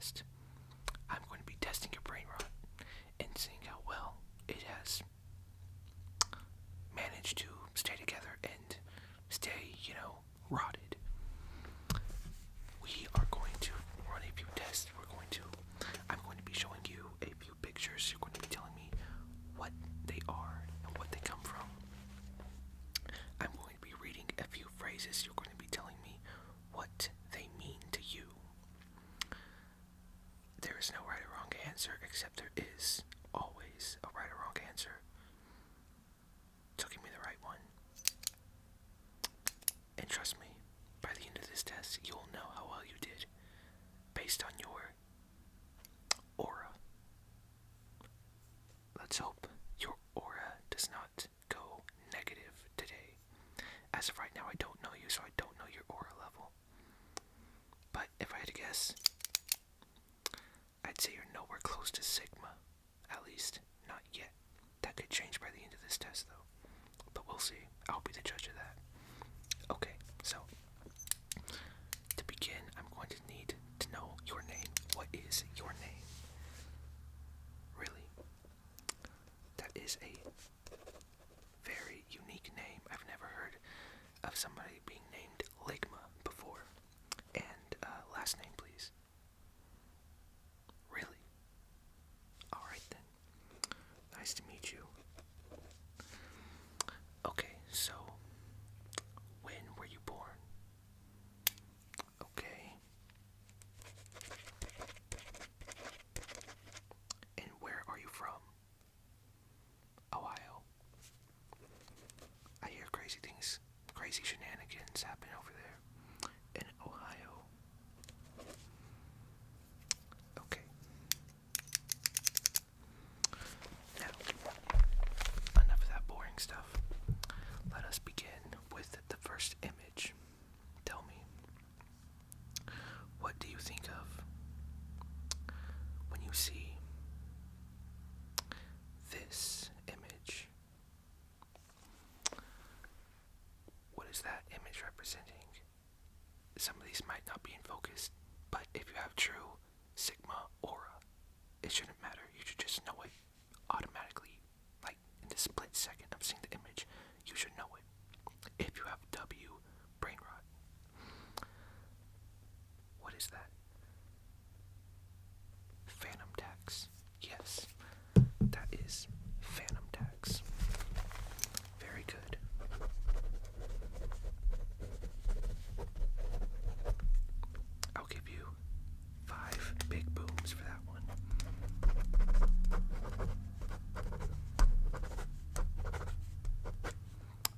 test. I'm going to be testing your brain rot and seeing how well it has managed to stay together and stay, rotted. We are going to run a few tests. I'm going to be showing you a few pictures. You're going to be telling me what they are and what they come from. I'm going to be reading a few phrases. You're going to be telling me what they mean to you. There is no right or wrong answer, except there is always a right or wrong answer. So give me the right one. And trust me, by the end of this test, you'll know how well you did based on your aura. Let's hope your aura does not go negative today. As of right now, I don't know you, so I don't know your aura level. But if I had to guess, I'd say you're nowhere close to Sigma. At least, not yet. That could change by the end of this test, though. But we'll see. I'll be the judge of that. Okay, so to begin, I'm going to need to know your name. What is your name? Really? That is a very unique name. I've never heard of somebody being named Ligma before. And last name, please. Really? Alright then. Nice to meet you. Okay, so when were you born? Okay. And where are you from? Ohio. I hear crazy things, crazy shenanigans happen over there in Ohio. Okay. Now, enough of that boring stuff. Let us begin with the first image. Tell me, what do you think of when you see this image? What is that image representing? Some of these might not be in focus, but if you have true Sigma aura, it shouldn't matter. You should just know it automatically. Like in the split second of seeing the image, you should know it. If you have W, Brainrot. What is that? Phantom tax. Yes, that is phantom tax. Very good. I'll give you 5 big booms for that one.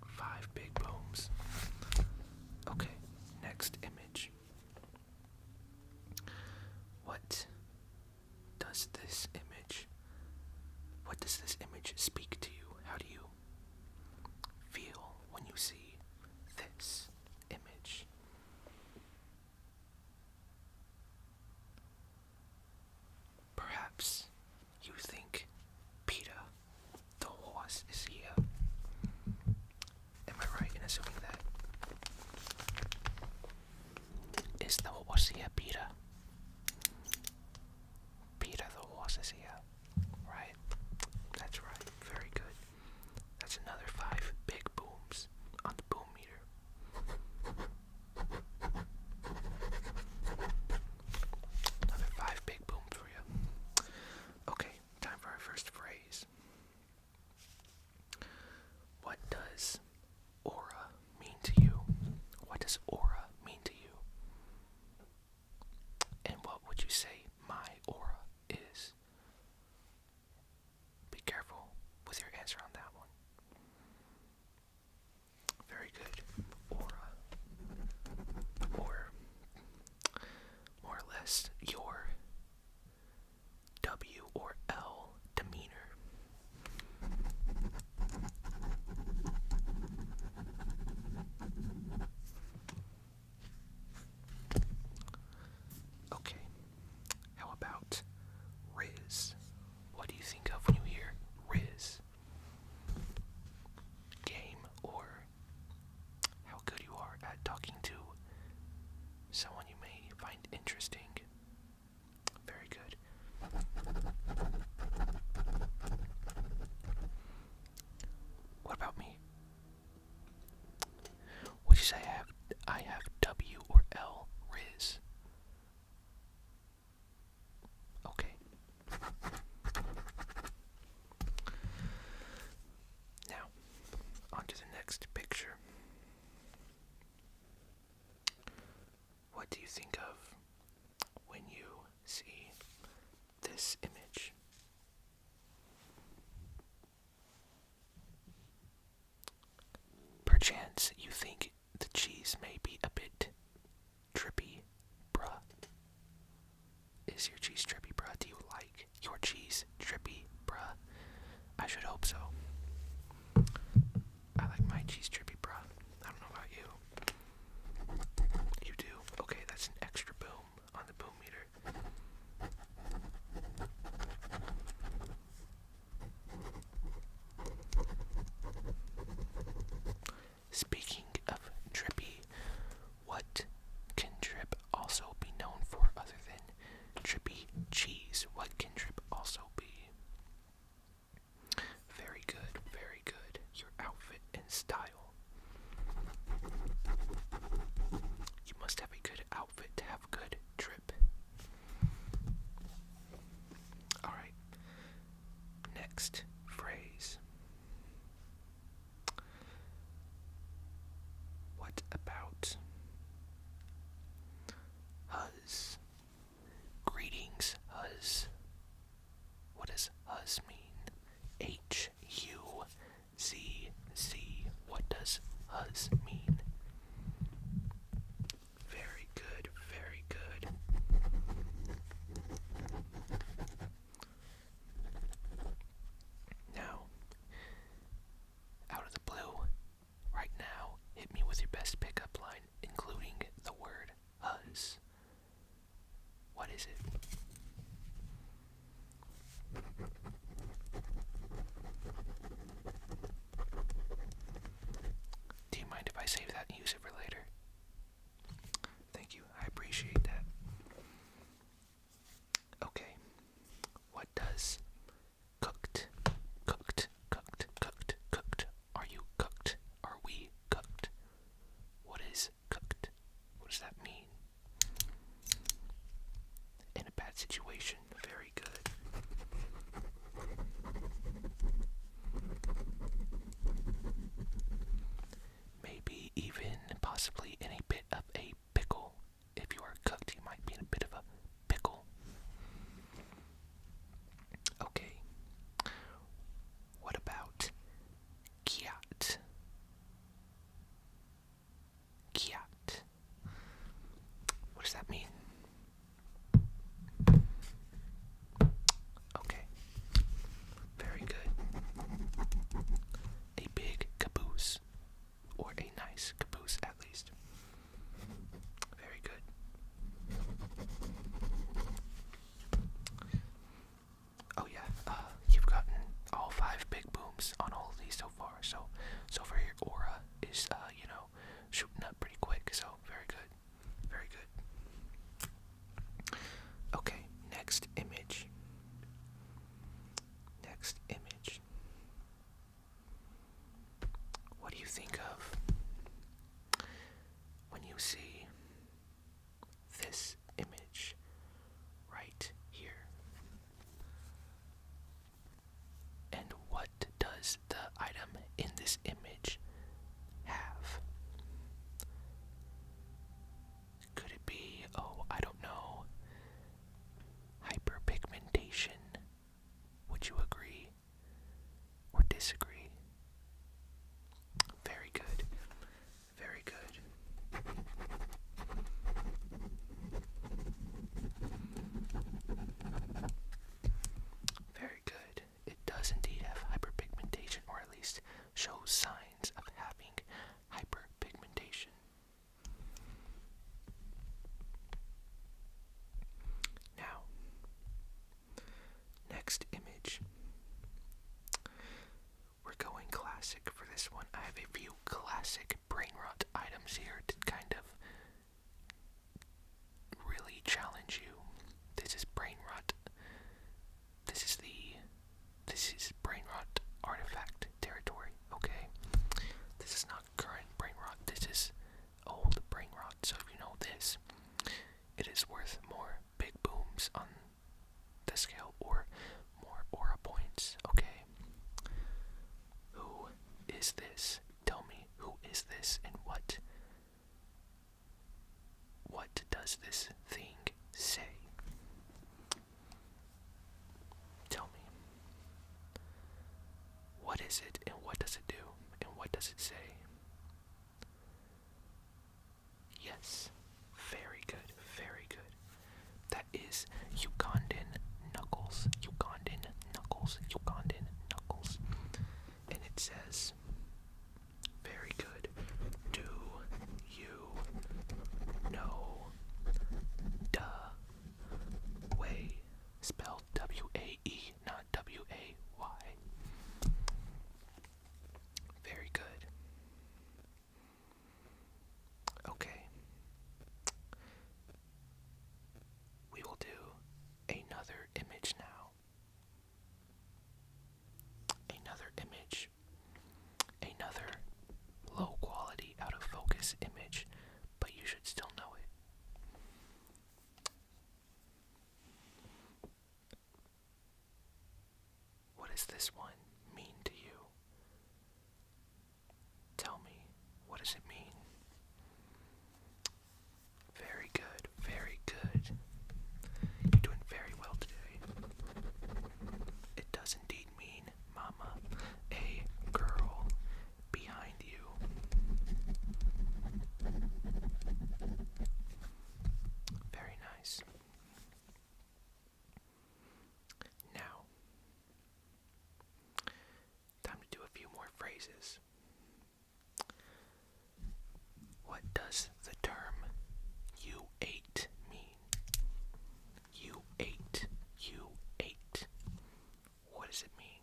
Five big booms. Okay, next image. What does this image speak to you? How do you feel when you see this image? What do you think of when you see this image? Perchance you think the cheese may be a bit drippy, bruh. Is your cheese drippy, bruh? Do you like your cheese drippy, bruh? I should hope so. I like my cheese drippy, bruh. I don't know about you. You do? Okay, that's an extra boom on the boom meter. Speaking of drippy, what can drip also be known for other than drippy cheese? What can drip also be? Very good, very good. Your outfit and style. You must have a good outfit to have good drip. Alright, next phrase. What about huzz? Greetings, huzz. What does huzz mean? H-U-Z-Z. What does huzz mean? Very good, very good. Now, out of the blue, right now, hit me with your best pickup line, including the word huzz. What is it? Do you mind if I save that and use it for later? Thank you, I appreciate that. Okay, what does cooked, cooked, cooked, cooked, cooked? Are you cooked? Are we cooked? What is cooked? What does that mean? In a bad situation, very good. Maybe even possibly in a bit of a pickle. If you are cooked, you might be in a bit of a pickle. Okay. What about kiat? Kiat. What does that mean? Okay. Very good. A big caboose. Or a nice caboose, at least. Very good. Oh yeah, you've gotten all 5 big booms on all of these so far, so far your aura is, shooting up pretty quick, so very good. Very good. Okay, next image. Next image. What do you think of when you see this image right here? And what does the item in this image have? Could it be, I don't know, hyperpigmentation? Would you agree or disagree? Very good. Very good. Very good. It does indeed have hyperpigmentation, or at least shows signs of having hyperpigmentation. Now, next image. We're going classic for this one. I have a few classic Brainrot items here to kind of really challenge you. This is Brainrot. This is Brainrot artifact territory, okay? This is not current Brainrot. This is old Brainrot. So if you know this, it is worth more big booms on the scale or more aura points, okay? Who is this? Tell me, who is this and what does this thing say? Tell me. What is it, and what does it do, and what does it say? Yes. Very good, very good. That is Ugandan knuckles. Ugandan knuckles. Ugandan knuckles. And it says, very good. Do you know way? Spelled W-A-E, not W-A-Y. Very good. Okay. We will do another image now. Another image. Another low quality, out of focus image, but you should still know it. What does this one mean to you? Tell me, what does it mean? Very good, very good. You're doing very well today. It does indeed mean mama, a girl behind you. Very nice. Now, time to do a few more phrases. What does the term you ate mean? You ate. You ate. What does it mean?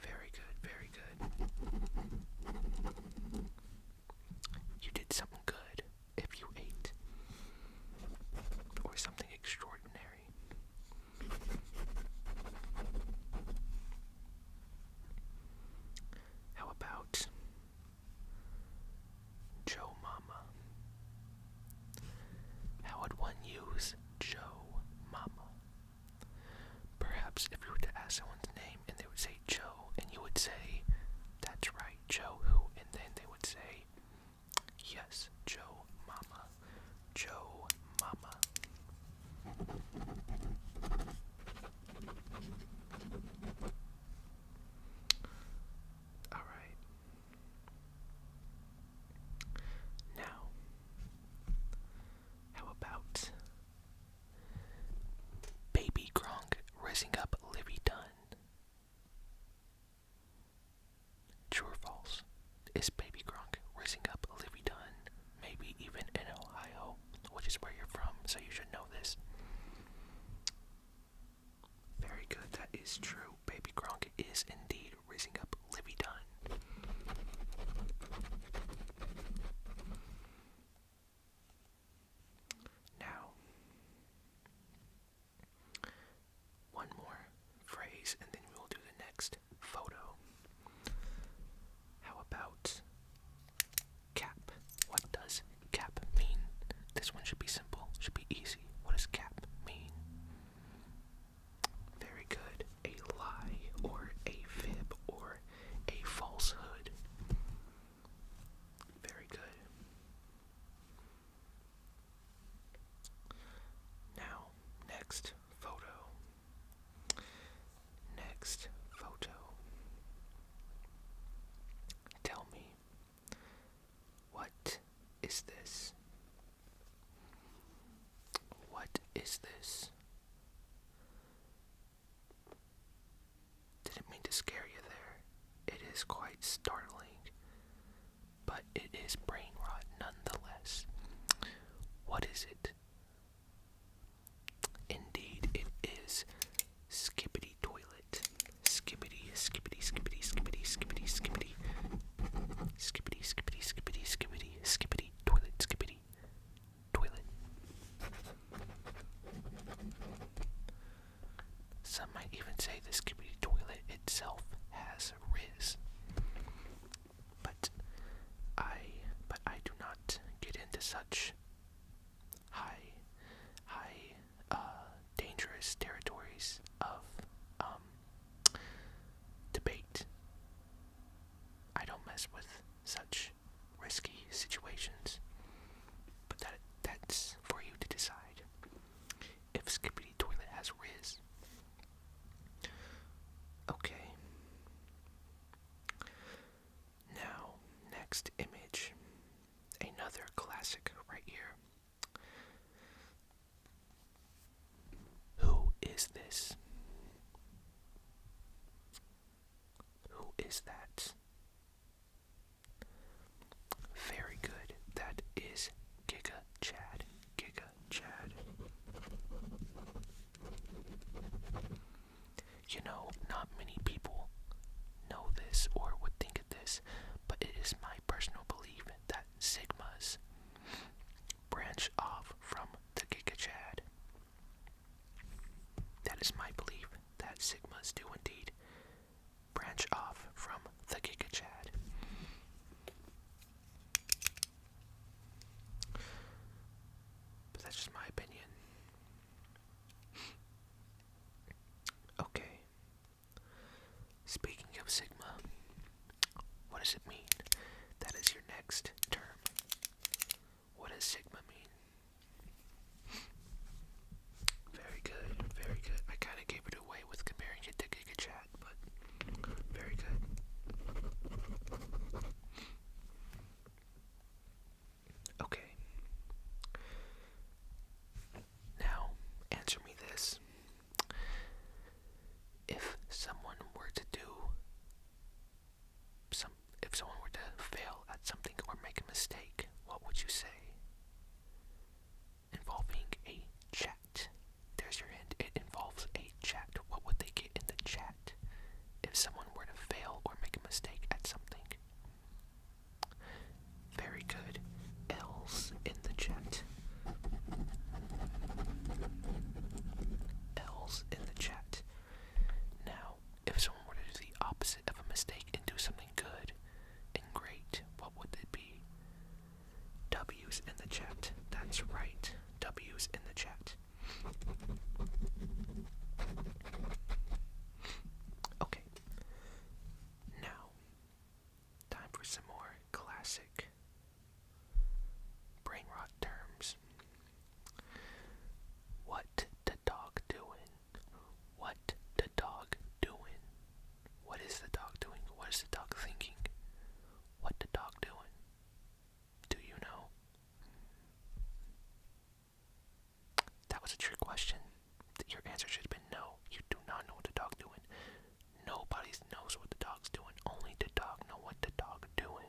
Very good, very good. You did something good if you ate. Or something extraordinary. How about Joe Mama? How would one use Joe Mama? Perhaps if you were to ask someone's name and they would say Joe, and you would say, that's right, Joe who? And then they would say, yes, Joe Mama. Joe Mama. Alright. Now, how about Baby Gronk raising up Livy Dunn? True or false? Is Baby Gronk raising up Livy Dunn? Maybe even in Ohio, which is where you're from, so you should know this. Very good, that is true. Baby Gronk is indeed raising up Livy Dunn. Now, one more phrase and then we will do the next photo. How about cap? What does cap mean? This one should be simple, should be easy. What does cap mean? Very good. A lie or a fib or a falsehood. Very good. Now, next photo. Next photo. Tell me, what is this? What is this? Didn't mean to scare you there. It is quite startling, but it is brain rot nonetheless. What is it? Indeed, it is Skibidi toilet. Skibidi, skibidi, skibidi, skibidi, skibidi, skibidi. Skibidi, skibidi, skibidi, skibidi, skibidi, toilet, skibidi, toilet. Some might even say the Skibidi toilet itself has Riz. But I do not get into such high dangerous territories of debate. I don't mess with such risky situations. another classic right here. Who is this? Who is that? Very good. That is Giga Chad. Giga Chad. You know, not many people know this or would think of this, but it is my personal belief that Sigmas branch off from the Giga Chad. That is my belief that Sigmas do indeed branch off from the Giga Chad. But that's just my opinion. Okay. Speaking of Sigma, what does it mean? That is your next term. What does Sigma mean? Very good, very good. I kind of gave it away with comparing it to Giga Chat, but very good. Okay. Now, answer me this. If someone were to if someone were to fail at something or make a mistake, what would you say? Involving a chat. There's your hint. It involves a chat. What would they get in the chat if someone were to fail or make a mistake at something? Very good. L's in the chat. L's in the chat. Now, if someone were to do the opposite of a mistake and do something good and great, what would it be? W's in the chat. That's right. W's in the chat. Okay. Now, time for some more classic Brainrot terms. What the dog doing? What the dog doing? What is the dog doing? What is the dog thinking? What the dog doing? Do you know? That was a trick question. Your answer should have been no. You do not know what the dog doing. Nobody knows what the dog's doing. Only the dog know what the dog doing.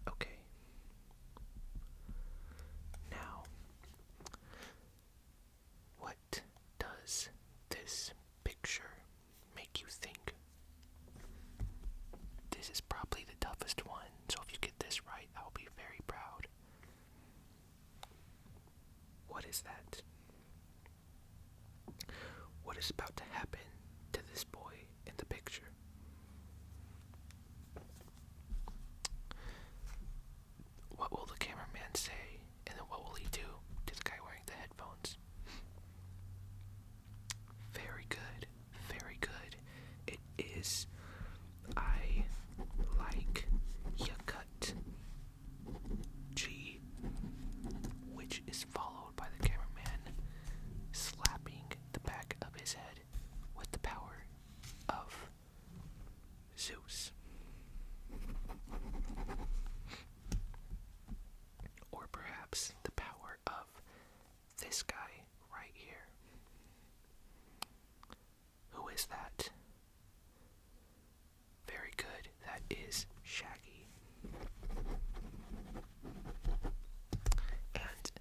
Okay. Now, what does this picture make you think? This is probably the toughest one, so if you get this right, I'll be very proud. What is that? What is about to happen to this boy in the picture? What will the cameraman say, and then what will he do to the guy wearing the headphones? Very good, very good. It is, I like ya cut. G, which is followed by the cameraman slapping the back of his head with the power of Zeus. Or perhaps the power of this guy right here. Who is that? Very good. That is Shaggy. And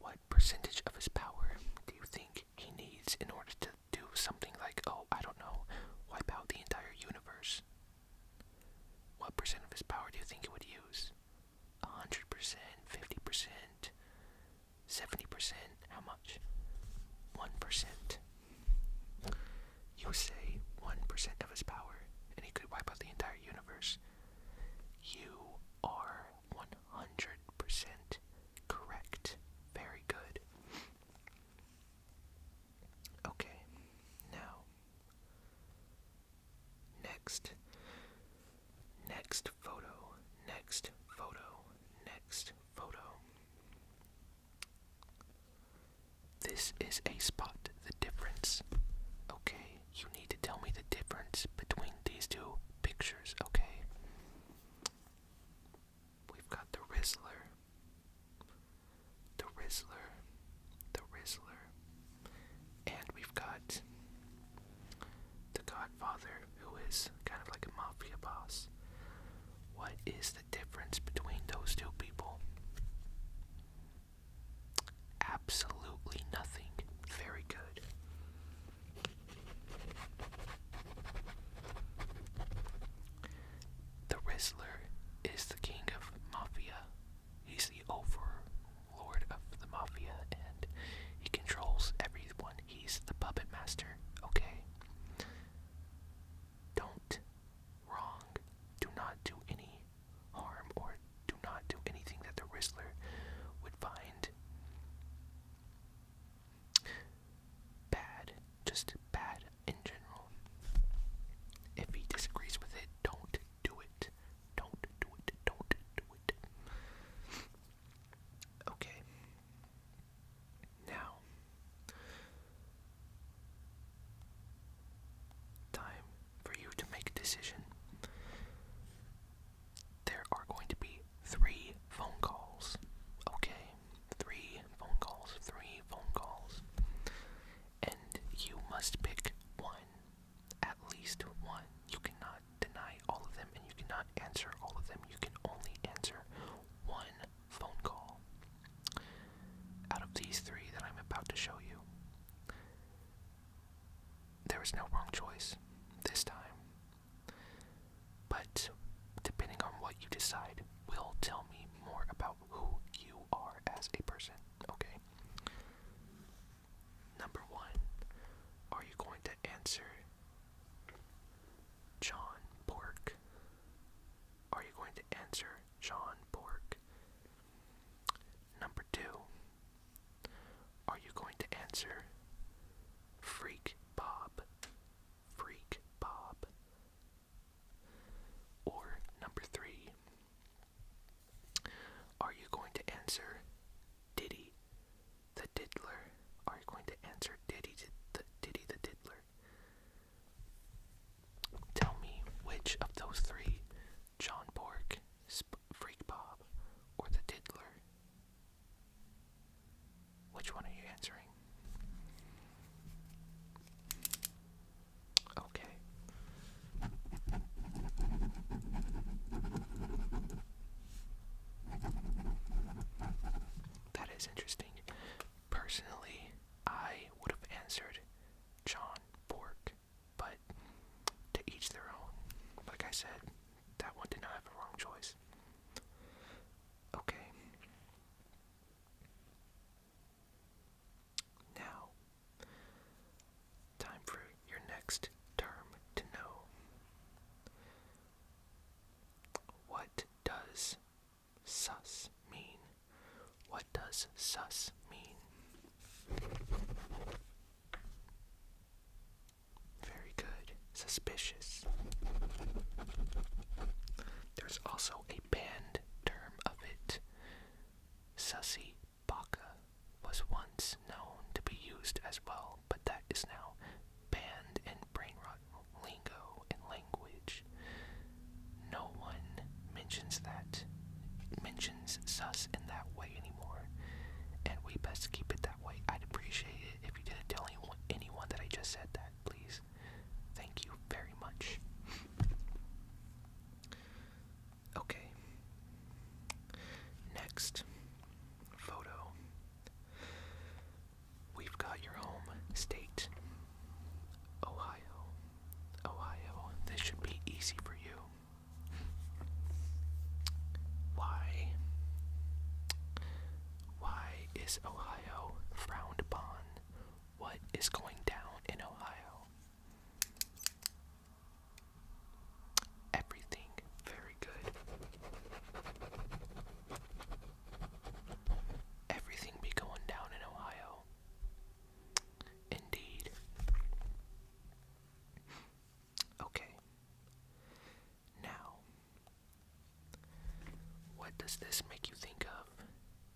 what percentage of his power do you think he needs in order to do something like, oh, I don't know, wipe out the entire universe? What percent of his power do you think he would use? 100%, 50%, 70%, how much? 1%. You say 1% of his power, and he could wipe out the entire universe. You are 100% correct. Very good. Okay, now, next photo, next photo, next photo. This is a spot the difference. Okay, you need to tell me the difference between these two pictures, okay? We've got the Rizzler, the Rizzler, the Rizzler, and we've got the Godfather, who is kind of like a mafia boss. What is the difference between those two people? Absolutely nothing. Very good. The Rizzler is the king of mafia. He's the overlord of the mafia, and he controls everyone. He's the puppet master, okay? Don't wrong. Do not do any harm, or do not do anything that the Rizzler would find bad. Just bad in general. If he disagrees with it, don't do it. Don't do it. Don't do it. Okay. Now, time for you to make a decision. There are going to be 3 phone calls. Okay? 3 phone calls. 3 phone calls. And you must pick one. At least one. You cannot deny all of them, and you cannot answer all of them. You can only answer one phone call out of these 3 that I'm about to show you. There is no wrong choice this time, but depending on what you decide will tell me more about who you are as a person, okay? Number 1, are you going to answer John Bork? Are you going to answer John Bork? Number 2, are you going to answer Freak Bob? Freak Bob. Or number 3, are you going to answer Diddy the Diddler? Are you going to answer Diddy the Diddler? Tell me which of those 3, John Bork, Freak Bob, or the Diddler, which one are you answering? Okay. That is interesting. Personally, I would have answered John Bork, but to each their own. Like I said, that one did not have a wrong choice. Okay. Now, time for your next term to know. What does sus mean? What does sus mean? Very good. Suspicious. There's also a banned term of it. Sussy baka was once known to be used as well, but that is now banned in Brainrot lingo and language. No one mentions sus in that way anymore, and we best keep it that way. I'd appreciate it if you didn't tell anyone that I just said that, please. Thank you very much. Okay. Next photo. We've got your home state, Ohio. Ohio, this should be easy for you. Why? Why is Ohio frowned upon? What is going down in Ohio? Everything. Very good. Everything be going down in Ohio. Indeed. Okay. Now, what does this make you think of?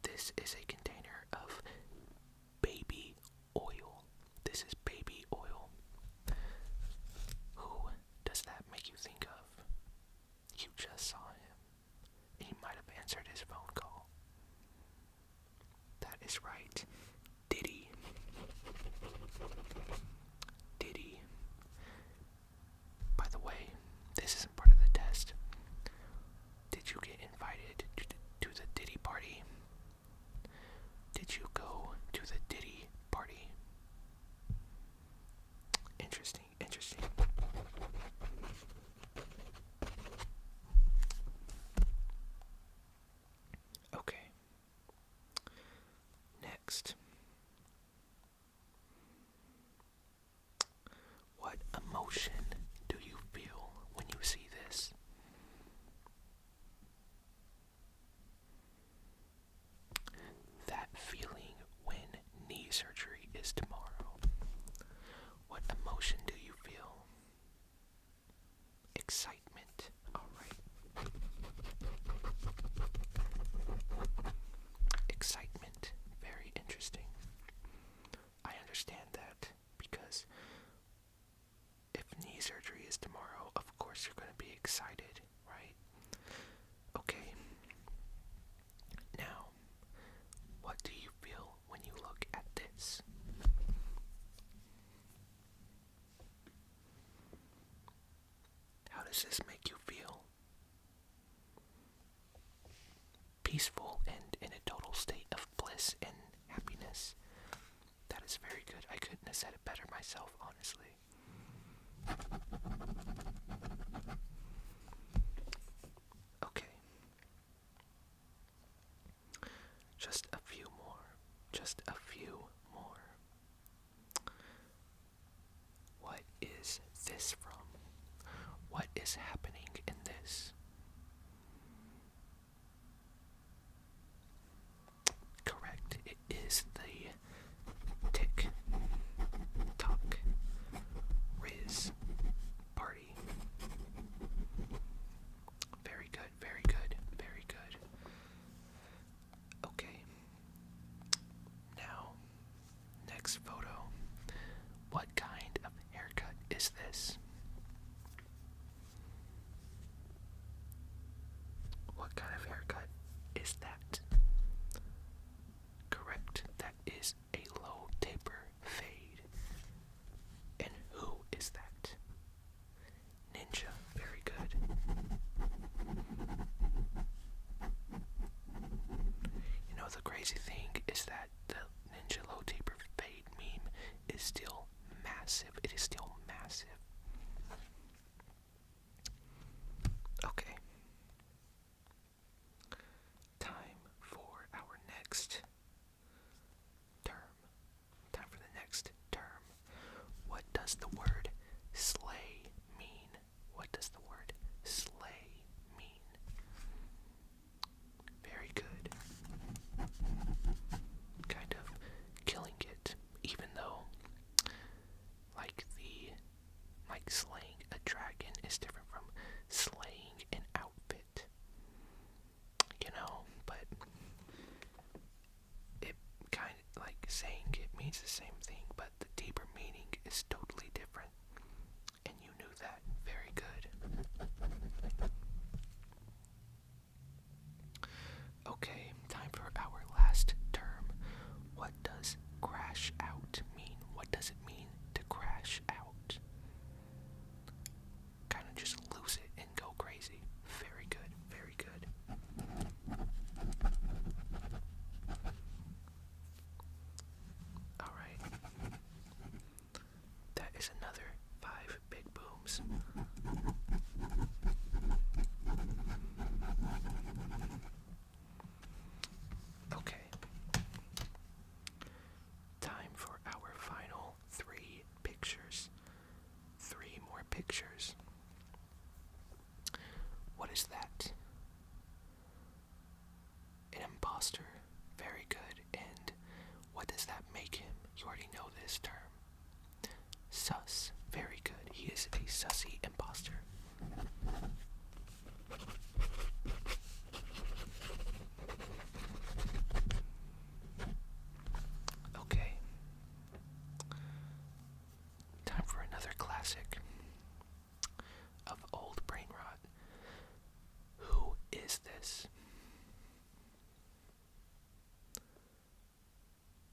This is a container of baby excitement. Alright. Excitement. Very interesting. I understand that because if knee surgery is tomorrow, of course you're going to be excited, right? Okay. Now, what do you feel when you look at this? How does this make you feel? Peaceful and in a total state of bliss and happiness. That is very good. I couldn't have said it better myself, honestly. Okay. Just a few more. Just a few more. What is this from? What is happening in this? Correct. It is the tick tock Riz party. Very good, very good, very good. Okay. Now, next photo. What kind of haircut is this? What kind of haircut is that? Correct. That is a low taper fade. And who is that? Ninja. Very good. You know, the crazy thing is that the Ninja low taper fade meme is still massive. It is still massive. Okay. Time for our next term. Time for the next term. What does the word slay mean? What does the word slay mean? Very good. Kind of killing it, even though, like slaying a dragon is different from slaying an outfit. You know, but it kind of like saying it means the same thing, but the deeper meaning is totally different. And you knew that. Very good. Okay, time for our last term. What does crash out mean? What does it mean to crash out? Kind of just lose it and go crazy. Very good, very good. Alright. That is another 5 big booms. Okay. Time for our final 3 pictures. 3 more pictures. What is that? An imposter. Very good. And what does that make him? You already know this term. Sus. Very good. He is a sussy imposter. Okay. Time for another classic of old Brainrot. Who is this?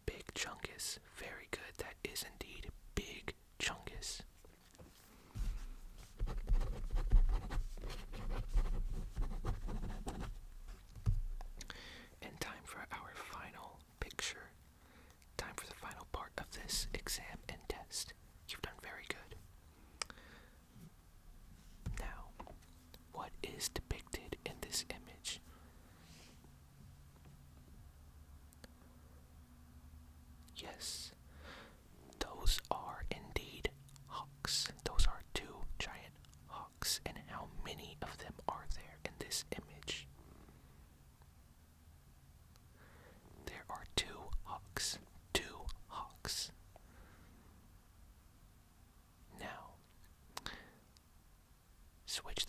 Big Chungus. Very good. That is indeed Big Chungus. And time for our final picture. Time for the final part of this exam and test. You've done very good. Now, what is depicted in this image? Yes, those are indeed hawks. Those are 2 giant hawks. And how many of them are there in this image? There are 2 hawks. 2 hawks. Now, switch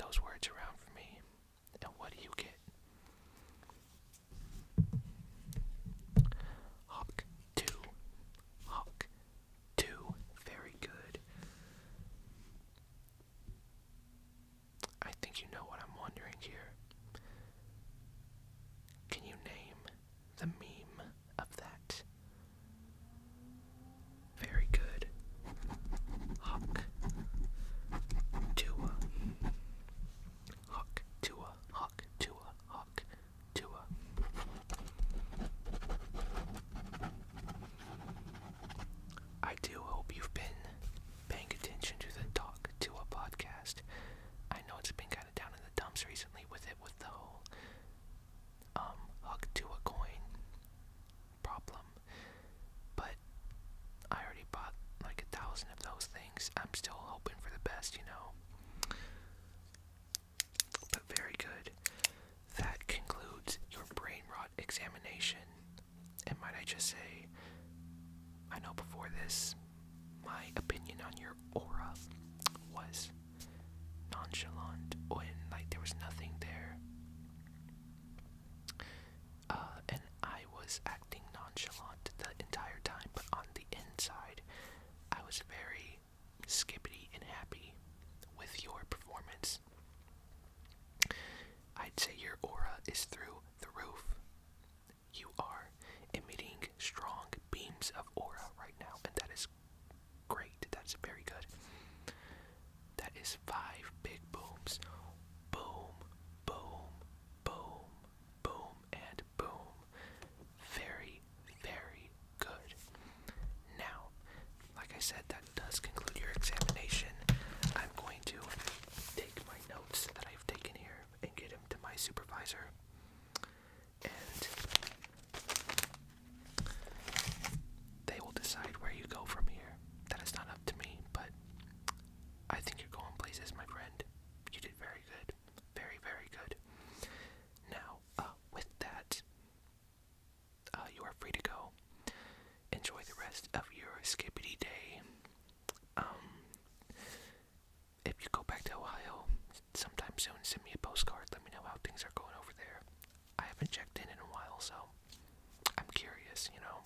guess my opinion on your aura was nonchalant when like there was nothing there. And I was acting nonchalant the entire time, but on the inside, I was very skibbity and happy with your performance. I'd say your aura is through the roof. You are emitting strong beams of aura right now, and that is great. That's very good. That is 5 big booms. Boom, boom, boom, boom, and boom. Very, very good. Now, like I said, that does conclude your examination. I'm going to take my notes that I've taken here and get them to my supervisor. And they will decide where you go from here. That is not up to me, but I think you're going places, my friend. You did very good. Very, very good. Now, with that, you are free to go. Enjoy the rest of your Skibidi day. If you go back to Ohio sometime soon, send me a postcard. Let me know how things are going over there. I haven't checked in a while, so I'm curious, you know.